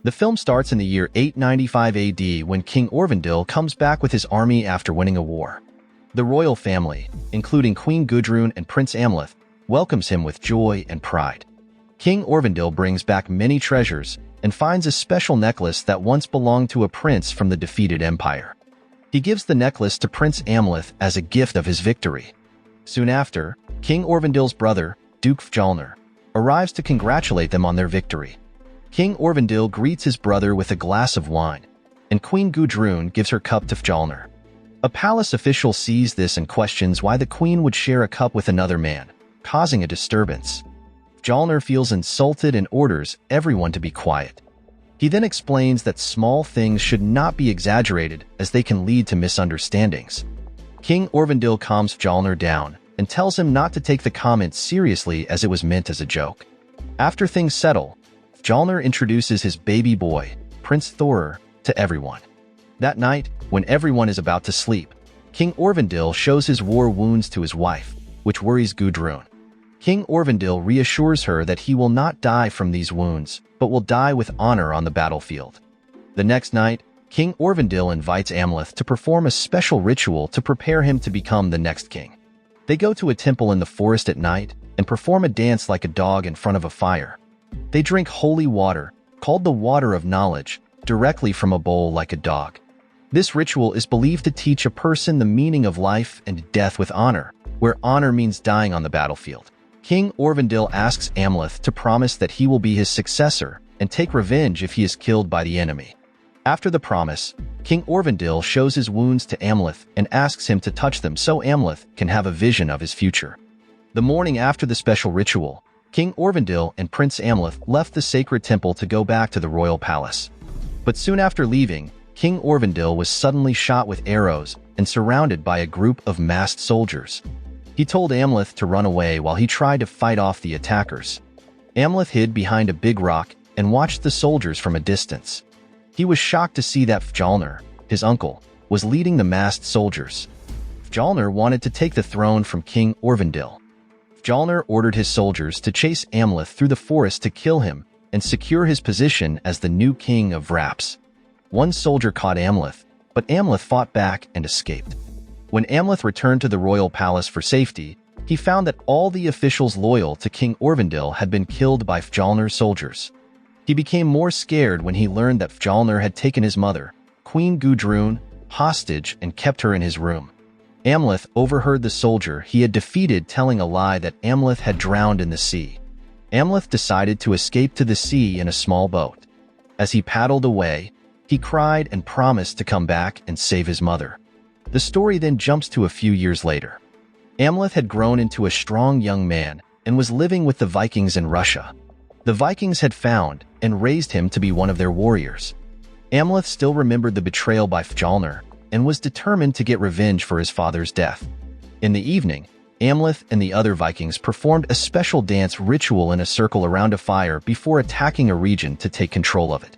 The film starts in the year 895 AD when King Aurvandil comes back with his army after winning a war. The royal family, including Queen Gudrun and Prince Amleth, welcomes him with joy and pride. King Aurvandil brings back many treasures and finds a special necklace that once belonged to a prince from the defeated empire. He gives the necklace to Prince Amleth as a gift of his victory. Soon after, King Aurvandil's brother, Duke Fjallnir, arrives to congratulate them on their victory. King Aurvandil greets his brother with a glass of wine, and Queen Gudrun gives her cup to Fjallnir. A palace official sees this and questions why the queen would share a cup with another man, causing a disturbance. Fjallnir feels insulted and orders everyone to be quiet. He then explains that small things should not be exaggerated as they can lead to misunderstandings. King Aurvandil calms Fjallnir down and tells him not to take the comment seriously as it was meant as a joke. After things settle, Fjallnir introduces his baby boy, Prince Thorir, to everyone. That night, when everyone is about to sleep, King Aurvandil shows his war wounds to his wife, which worries Gudrun. King Aurvandil reassures her that he will not die from these wounds, but will die with honor on the battlefield. The next night, King Aurvandil invites Amleth to perform a special ritual to prepare him to become the next king. They go to a temple in the forest at night and perform a dance like a dog in front of a fire. They drink holy water, called the water of knowledge, directly from a bowl like a dog. This ritual is believed to teach a person the meaning of life and death with honor, where honor means dying on the battlefield. King Aurvandil asks Amleth to promise that he will be his successor and take revenge if he is killed by the enemy. After the promise, King Aurvandil shows his wounds to Amleth and asks him to touch them so Amleth can have a vision of his future. The morning after the special ritual, King Aurvandil and Prince Amleth left the sacred temple to go back to the royal palace. But soon after leaving, King Aurvandil was suddenly shot with arrows and surrounded by a group of masked soldiers. He told Amleth to run away while he tried to fight off the attackers. Amleth hid behind a big rock and watched the soldiers from a distance. He was shocked to see that Fjallnir, his uncle, was leading the masked soldiers. Fjallnir wanted to take the throne from King Aurvandil. Fjallnir ordered his soldiers to chase Amleth through the forest to kill him and secure his position as the new king of Raps. One soldier caught Amleth, but Amleth fought back and escaped. When Amleth returned to the royal palace for safety, he found that all the officials loyal to King Aurvandil had been killed by Fjallnir's soldiers. He became more scared when he learned that Fjallnir had taken his mother, Queen Gudrun, hostage and kept her in his room. Amleth overheard the soldier he had defeated telling a lie that Amleth had drowned in the sea. Amleth decided to escape to the sea in a small boat. As he paddled away, he cried and promised to come back and save his mother. The story then jumps to a few years later. Amleth had grown into a strong young man and was living with the Vikings in Russia. The Vikings had found and raised him to be one of their warriors. Amleth still remembered the betrayal by Fjallnir and was determined to get revenge for his father's death. In the evening, Amleth and the other Vikings performed a special dance ritual in a circle around a fire before attacking a region to take control of it.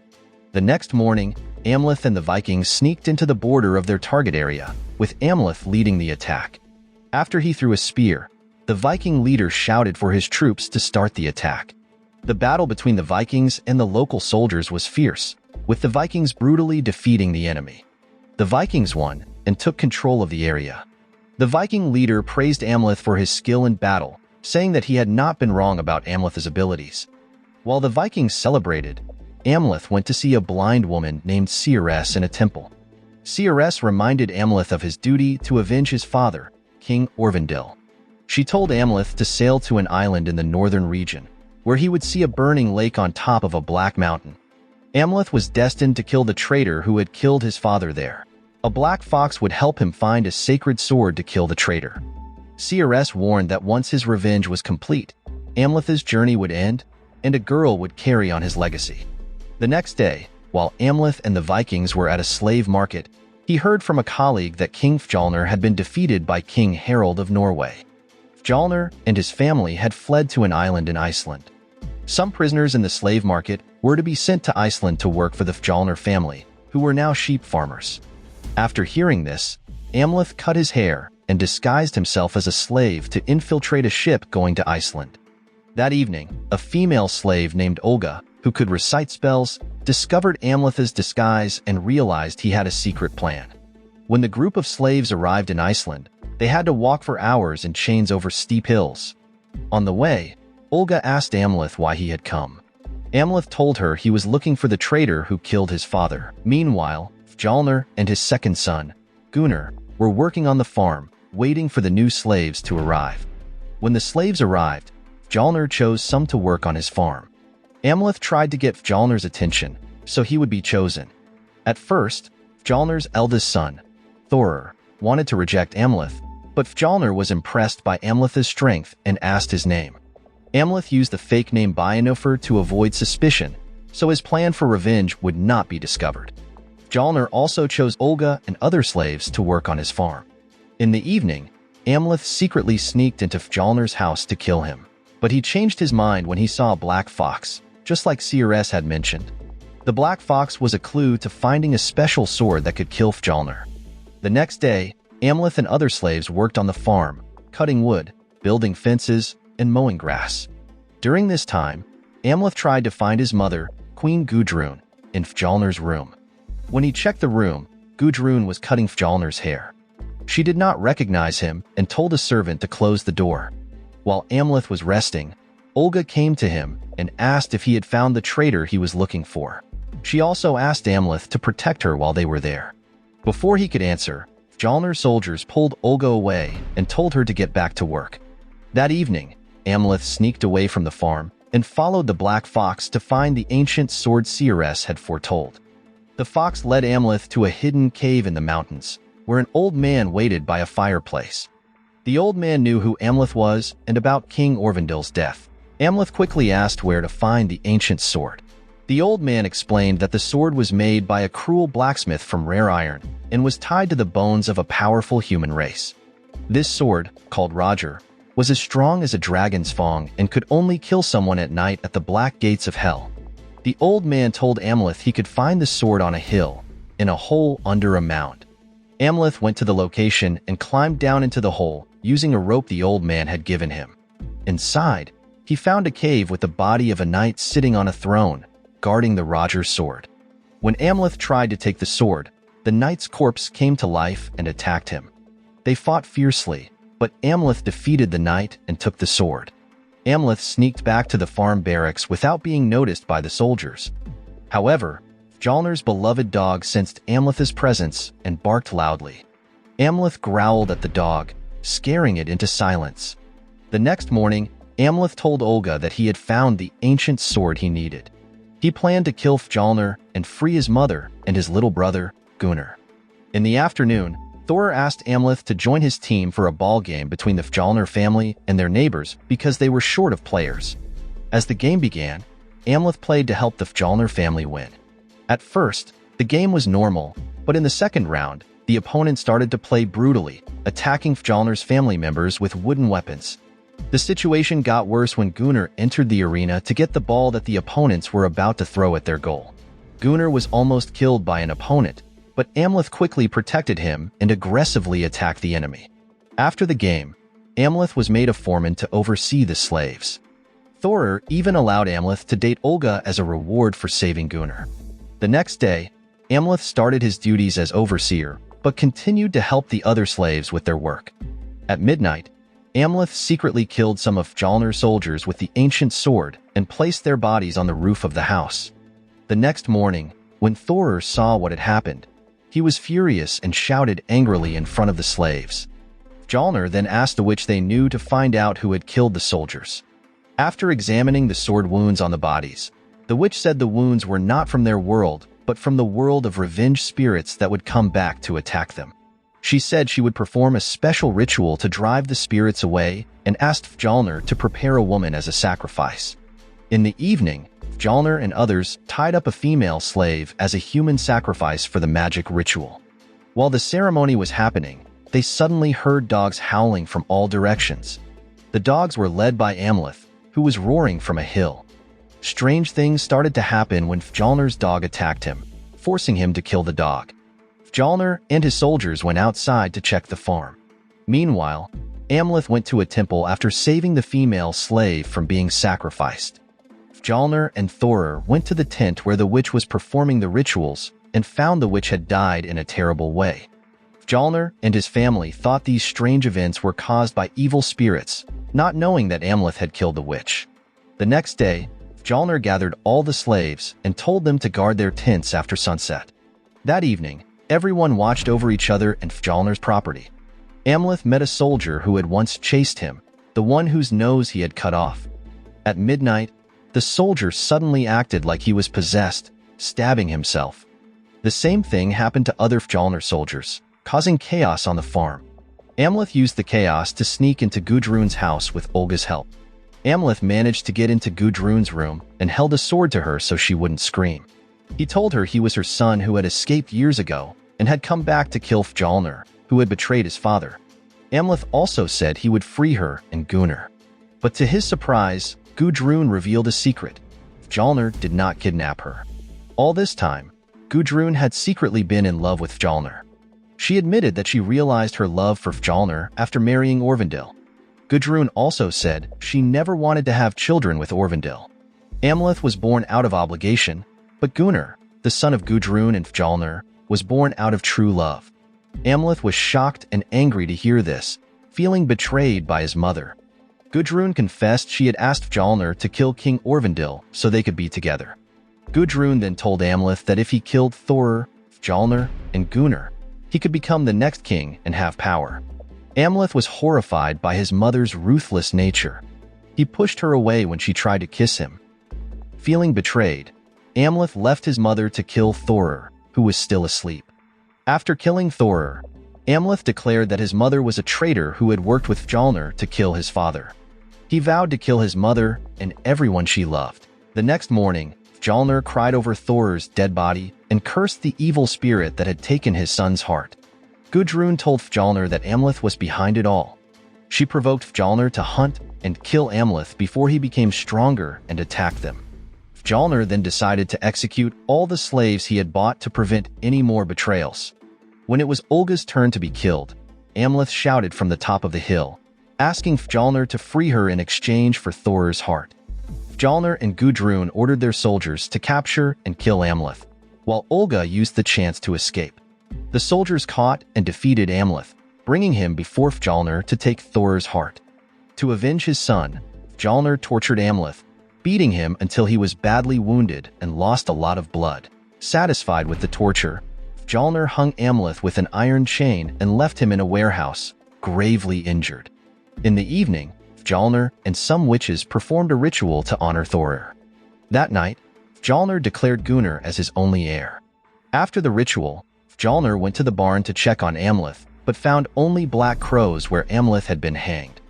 The next morning, Amleth and the Vikings sneaked into the border of their target area, with Amleth leading the attack. After he threw a spear, the Viking leader shouted for his troops to start the attack. The battle between the Vikings and the local soldiers was fierce, with the Vikings brutally defeating the enemy. The Vikings won and took control of the area. The Viking leader praised Amleth for his skill in battle, saying that he had not been wrong about Amleth's abilities. While the Vikings celebrated, Amleth went to see a blind woman named Seeress in a temple. Seeress reminded Amleth of his duty to avenge his father, King Aurvandil. She told Amleth to sail to an island in the northern region, where he would see a burning lake on top of a black mountain. Amleth was destined to kill the traitor who had killed his father there. A black fox would help him find a sacred sword to kill the traitor. Seeress warned that once his revenge was complete, Amleth's journey would end, and a girl would carry on his legacy. The next day, while Amleth and the Vikings were at a slave market, he heard from a colleague that King Fjallnir had been defeated by King Harald of Norway. Fjallnir and his family had fled to an island in Iceland. Some prisoners in the slave market were to be sent to Iceland to work for the Fjallnir family, who were now sheep farmers. After hearing this, Amleth cut his hair and disguised himself as a slave to infiltrate a ship going to Iceland. That evening, a female slave named Olga, who could recite spells, discovered Amleth's disguise and realized he had a secret plan. When the group of slaves arrived in Iceland, they had to walk for hours in chains over steep hills. On the way, Olga asked Amleth why he had come. Amleth told her he was looking for the traitor who killed his father. Meanwhile, Fjalnir and his second son, Gunnar, were working on the farm, waiting for the new slaves to arrive. When the slaves arrived, Fjalnir chose some to work on his farm. Amleth tried to get Fjalnir's attention, so he would be chosen. At first, Fjalnir's eldest son, Thorir, wanted to reject Amleth, but Fjalnir was impressed by Amleth's strength and asked his name. Amleth used the fake name Bjarnofr to avoid suspicion, so his plan for revenge would not be discovered. Fjalnir also chose Olga and other slaves to work on his farm. In the evening, Amleth secretly sneaked into Fjalnir's house to kill him, but he changed his mind when he saw a black fox, just like CRS had mentioned. The black fox was a clue to finding a special sword that could kill Fjalnir. The next day, Amleth and other slaves worked on the farm, cutting wood, building fences, and mowing grass. During this time, Amleth tried to find his mother, Queen Gudrun, in Fjalnir's room. When he checked the room, Gudrun was cutting Fjalnir's hair. She did not recognize him and told a servant to close the door. While Amleth was resting, Olga came to him and asked if he had found the traitor he was looking for. She also asked Amleth to protect her while they were there. Before he could answer, Fjalnir's soldiers pulled Olga away and told her to get back to work. That evening, Amleth sneaked away from the farm and followed the black fox to find the ancient sword CRS had foretold. The fox led Amleth to a hidden cave in the mountains, where an old man waited by a fireplace. The old man knew who Amleth was and about King Aurvandil's death. Amleth quickly asked where to find the ancient sword. The old man explained that the sword was made by a cruel blacksmith from rare iron and was tied to the bones of a powerful human race. This sword, called Roger, was as strong as a dragon's fang and could only kill someone at night at the black gates of hell. The old man told Amleth he could find the sword on a hill, in a hole under a mound. Amleth went to the location and climbed down into the hole using a rope the old man had given him. Inside, he found a cave with the body of a knight sitting on a throne, guarding the Roger sword. When Amleth tried to take the sword, the knight's corpse came to life and attacked him. They fought fiercely, but Amleth defeated the knight and took the sword. Amleth sneaked back to the farm barracks without being noticed by the soldiers. However, Fjalnir's beloved dog sensed Amleth's presence and barked loudly. Amleth growled at the dog, scaring it into silence. The next morning, Amleth told Olga that he had found the ancient sword he needed. He planned to kill Fjalnir and free his mother and his little brother, Gunnar. In the afternoon, Thorir asked Amleth to join his team for a ball game between the Fjalnir family and their neighbors because they were short of players. As the game began, Amleth played to help the Fjalnir family win. At first, the game was normal, but in the second round, the opponent started to play brutally, attacking Fjalnir's family members with wooden weapons. The situation got worse when Gunnar entered the arena to get the ball that the opponents were about to throw at their goal. Gunnar was almost killed by an opponent, but Amleth quickly protected him and aggressively attacked the enemy. After the game, Amleth was made a foreman to oversee the slaves. Thorir even allowed Amleth to date Olga as a reward for saving Gunnar. The next day, Amleth started his duties as overseer, but continued to help the other slaves with their work. At midnight, Amleth secretly killed some of Fjalnir's soldiers with the ancient sword and placed their bodies on the roof of the house. The next morning, when Thorir saw what had happened, he was furious and shouted angrily in front of the slaves. Fjalnir then asked the witch they knew to find out who had killed the soldiers. After examining the sword wounds on the bodies, the witch said the wounds were not from their world, but from the world of revenge spirits that would come back to attack them. She said she would perform a special ritual to drive the spirits away and asked Fjalnir to prepare a woman as a sacrifice. In the evening, Fjalnir and others tied up a female slave as a human sacrifice for the magic ritual. While the ceremony was happening, they suddenly heard dogs howling from all directions. The dogs were led by Amleth, who was roaring from a hill. Strange things started to happen when Fjalnir's dog attacked him, forcing him to kill the dog. Fjalnir and his soldiers went outside to check the farm. Meanwhile, Amleth went to a temple after saving the female slave from being sacrificed. Fjallnir and Thorir went to the tent where the witch was performing the rituals and found the witch had died in a terrible way. Fjallnir and his family thought these strange events were caused by evil spirits, not knowing that Amleth had killed the witch. The next day, Fjallnir gathered all the slaves and told them to guard their tents after sunset. That evening, everyone watched over each other and Fjallnir's property. Amleth met a soldier who had once chased him, the one whose nose he had cut off. At midnight, the soldier suddenly acted like he was possessed, stabbing himself. The same thing happened to other Fjallnir soldiers, causing chaos on the farm. Amleth used the chaos to sneak into Gudrun's house with Olga's help. Amleth managed to get into Gudrun's room and held a sword to her so she wouldn't scream. He told her he was her son who had escaped years ago and had come back to kill Fjallnir, who had betrayed his father. Amleth also said he would free her and Gunnar. But to his surprise, Gudrun revealed a secret. Fjallnir did not kidnap her. All this time, Gudrun had secretly been in love with Fjallnir. She admitted that she realized her love for Fjallnir after marrying Aurvandil. Gudrun also said she never wanted to have children with Aurvandil. Amleth was born out of obligation, but Gunnar, the son of Gudrun and Fjallnir, was born out of true love. Amleth was shocked and angry to hear this, feeling betrayed by his mother. Gudrun confessed she had asked Fjallnir to kill King Aurvandil so they could be together. Gudrun then told Amleth that if he killed Thorir, Fjallnir, and Gunnar, he could become the next king and have power. Amleth was horrified by his mother's ruthless nature. He pushed her away when she tried to kiss him. Feeling betrayed, Amleth left his mother to kill Thorir, who was still asleep. After killing Thorir, Amleth declared that his mother was a traitor who had worked with Fjallnir to kill his father. He vowed to kill his mother and everyone she loved. The next morning, Fjallnir cried over Thorir's dead body and cursed the evil spirit that had taken his son's heart. Gudrun told Fjallnir that Amleth was behind it all. She provoked Fjallnir to hunt and kill Amleth before he became stronger and attacked them. Fjallnir then decided to execute all the slaves he had bought to prevent any more betrayals. When it was Olga's turn to be killed, Amleth shouted from the top of the hill, asking Fjallnir to free her in exchange for Thorir's heart. Fjallnir and Gudrun ordered their soldiers to capture and kill Amleth, while Olga used the chance to escape. The soldiers caught and defeated Amleth, bringing him before Fjallnir to take Thorir's heart. To avenge his son, Fjallnir tortured Amleth, beating him until he was badly wounded and lost a lot of blood. Satisfied with the torture, Fjallnir hung Amleth with an iron chain and left him in a warehouse, gravely injured. In the evening, Fjallnir and some witches performed a ritual to honor Thorir. That night, Fjallnir declared Gunnar as his only heir. After the ritual, Fjallnir went to the barn to check on Amleth, but found only black crows where Amleth had been hanged.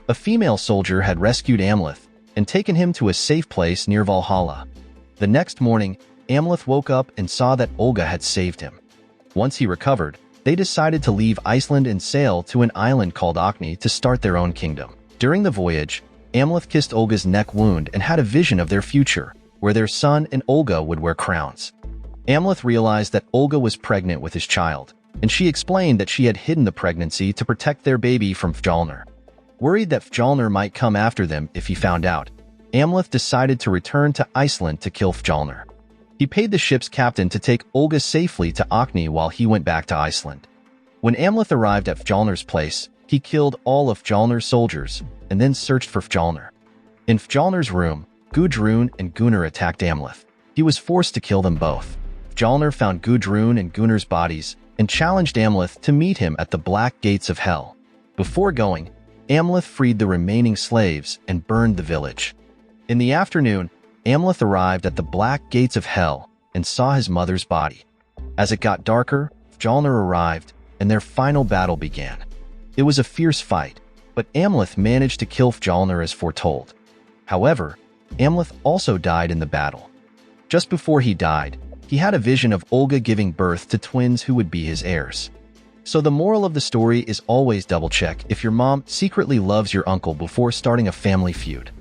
A female soldier had rescued Amleth and taken him to a safe place near Valhalla. The next morning, Amleth woke up and saw that Olga had saved him. Once he recovered, they decided to leave Iceland and sail to an island called Orkney to start their own kingdom. During the voyage, Amleth kissed Olga's neck wound and had a vision of their future, where their son and Olga would wear crowns. Amleth realized that Olga was pregnant with his child, and she explained that she had hidden the pregnancy to protect their baby from Fjallnir. Worried that Fjallnir might come after them if he found out, Amleth decided to return to Iceland to kill Fjallnir. He paid the ship's captain to take Olga safely to Orkney while he went back to Iceland. When Amleth arrived at Fjallnir's place, he killed all of Fjallnir's soldiers and then searched for Fjallnir. In Fjallnir's room, Gudrun and Gunnar attacked Amleth. He was forced to kill them both. Fjallnir found Gudrun and Gunnar's bodies and challenged Amleth to meet him at the Black Gates of Hell. Before going, Amleth freed the remaining slaves and burned the village. In the afternoon, Amleth arrived at the Black Gates of Hell and saw his mother's body. As it got darker, Fjallnir arrived, and their final battle began. It was a fierce fight, but Amleth managed to kill Fjallnir as foretold. However, Amleth also died in the battle. Just before he died, he had a vision of Olga giving birth to twins who would be his heirs. So the moral of the story is always double-check if your mom secretly loves your uncle before starting a family feud.